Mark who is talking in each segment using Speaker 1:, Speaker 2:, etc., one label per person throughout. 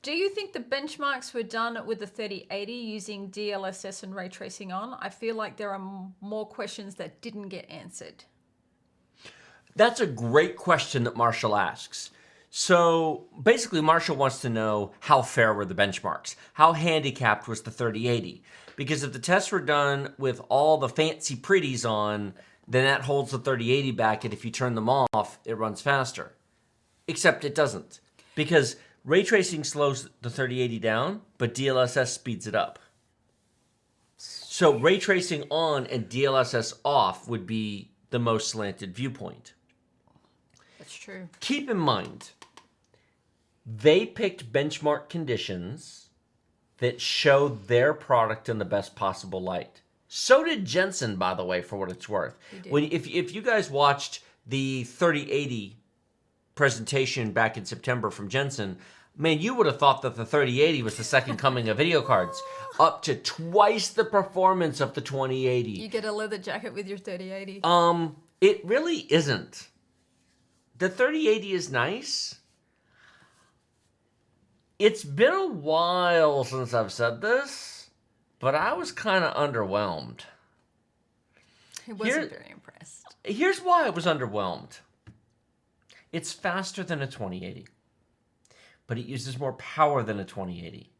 Speaker 1: Do you think the benchmarks were done with the 3080 using DLSS and ray tracing on? I feel like there are more questions that didn't get answered.
Speaker 2: That's a great question that Marshall asks. So basically, Marshall wants to know how fair were the benchmarks? How handicapped was the 3080? Because if the tests were done with all the fancy pretties on, then that holds the 3080 back, and if you turn them off, it runs faster. Except it doesn't. Because ray tracing slows the 3080 down, but DLSS speeds it up. So ray tracing on and DLSS off would be the most slanted viewpoint.
Speaker 1: That's true.
Speaker 2: Keep in mind, they picked benchmark conditions that show their product in the best possible light. So did Jensen, by the way, for what it's worth. If you guys watched the 3080 presentation back in September from Jensen, man, you would have thought that the 3080 was the second coming of video cards. Up to twice the performance of the 2080.
Speaker 1: You get a leather jacket with your 3080.
Speaker 2: It really isn't. The 3080 is nice. It's been a while since I've said this, but I was kind of underwhelmed.
Speaker 1: He wasn't very impressed.
Speaker 2: Here's why I was underwhelmed. It's faster than a 2080, but it uses more power than a 2080.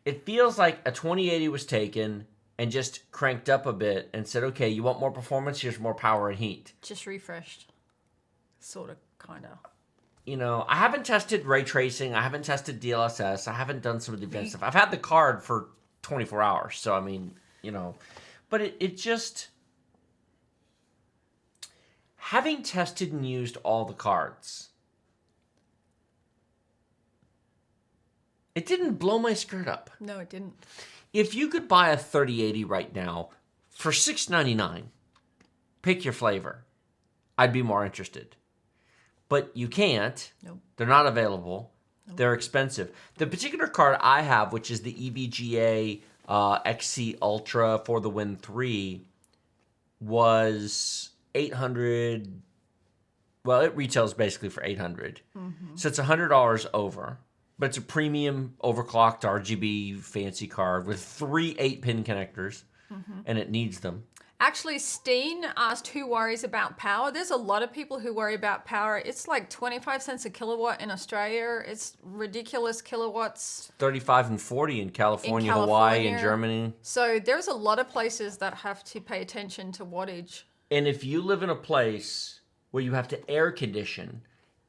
Speaker 2: It feels like a 2080 was taken and just cranked up a bit and said, okay, you want more performance? Here's more power and heat.
Speaker 1: Just refreshed. Sort of, kind of.
Speaker 2: You know, I haven't tested ray tracing. I haven't tested DLSS. I haven't done some of the advanced stuff. I've had the card for 24 hours. So, I mean, you know. But it just... Having tested and used all the cards, it didn't blow my skirt up.
Speaker 1: No, it didn't.
Speaker 2: If you could buy a 3080 right now for $699, pick your flavor, I'd be more interested. But you can't.
Speaker 1: Nope.
Speaker 2: They're not available. Nope. They're expensive. The particular card I have, which is the EVGA XC Ultra for the Win 3, was $800. Well, it retails basically for $800. Mm-hmm. So it's $100 over. But it's a premium overclocked RGB fancy card with 3 8-pin connectors, and it needs them.
Speaker 1: Actually, Steen asked who worries about power. There's a lot of people who worry about power. It's like 25 cents a kilowatt in Australia. It's ridiculous kilowatts.
Speaker 2: 35 and 40 in California, Hawaii, and Germany.
Speaker 1: So there's a lot of places that have to pay attention to wattage.
Speaker 2: And if you live in a place where you have to air condition,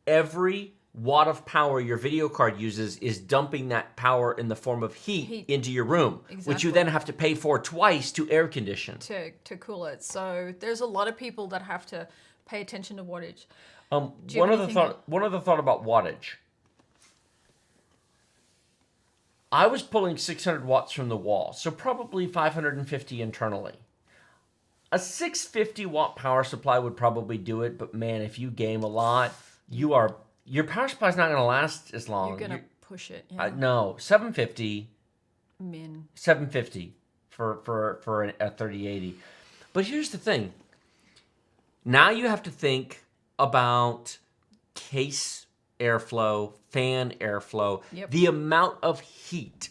Speaker 2: every watt of power your video card uses is dumping that power in the form of heat into your room, which you then have to pay for twice to air condition.
Speaker 1: To cool it. So there's a lot of people that have to pay attention to wattage.
Speaker 2: One other thought about wattage. I was pulling 600 watts from the wall, so probably 550 internally. A 650 watt power supply would probably do it, but man, if you game a lot, your power supply is not going to last as long.
Speaker 1: You're going to push it. Yeah.
Speaker 2: No, 750.
Speaker 1: Min.
Speaker 2: 750 for a 3080. But here's the thing. Now you have to think about case airflow, fan airflow, the amount of heat.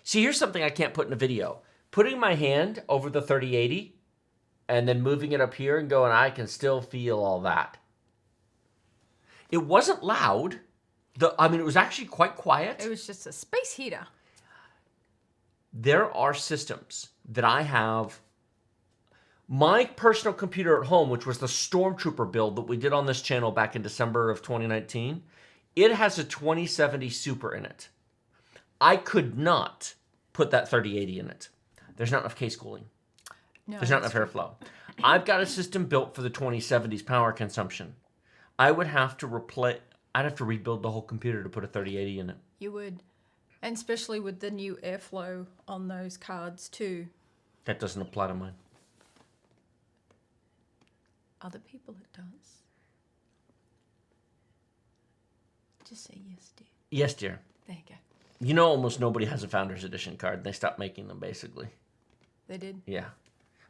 Speaker 2: See, here's something I can't put in a video. Putting my hand over the 3080 and then moving it up here and going, I can still feel all that. It wasn't loud. It was actually quite quiet.
Speaker 1: It was just a space heater.
Speaker 2: There are systems that I have. My personal computer at home, which was the Stormtrooper build that we did on this channel back in December of 2019, it has a 2070 Super in it. I could not put that 3080 in it. There's not enough case cooling. No, there's not enough airflow. I've got a system built for the 2070's power consumption. I'd have to rebuild the whole computer to put a 3080 in it.
Speaker 1: You would. And especially with the new airflow on those cards too.
Speaker 2: That doesn't apply to mine.
Speaker 1: Other people it does. Just say yes, dear.
Speaker 2: Yes, dear.
Speaker 1: There you go.
Speaker 2: You know almost nobody has a Founders Edition card. They stopped making them, basically.
Speaker 1: They did?
Speaker 2: Yeah.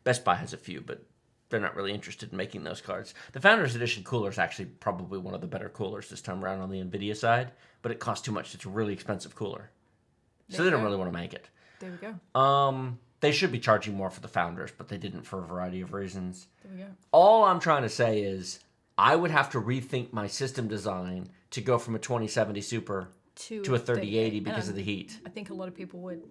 Speaker 2: Best Buy has a few, but they're not really interested in making those cards. The Founders Edition cooler is actually probably one of the better coolers this time around on the NVIDIA side, but it costs too much. It's a really expensive cooler. So they don't really want to make it.
Speaker 1: There we go.
Speaker 2: They should be charging more for the Founders, but they didn't for a variety of reasons.
Speaker 1: There we go.
Speaker 2: All I'm trying to say is I would have to rethink my system design to go from a 2070 Super to a 3080 because of the heat.
Speaker 1: I think a lot of people would.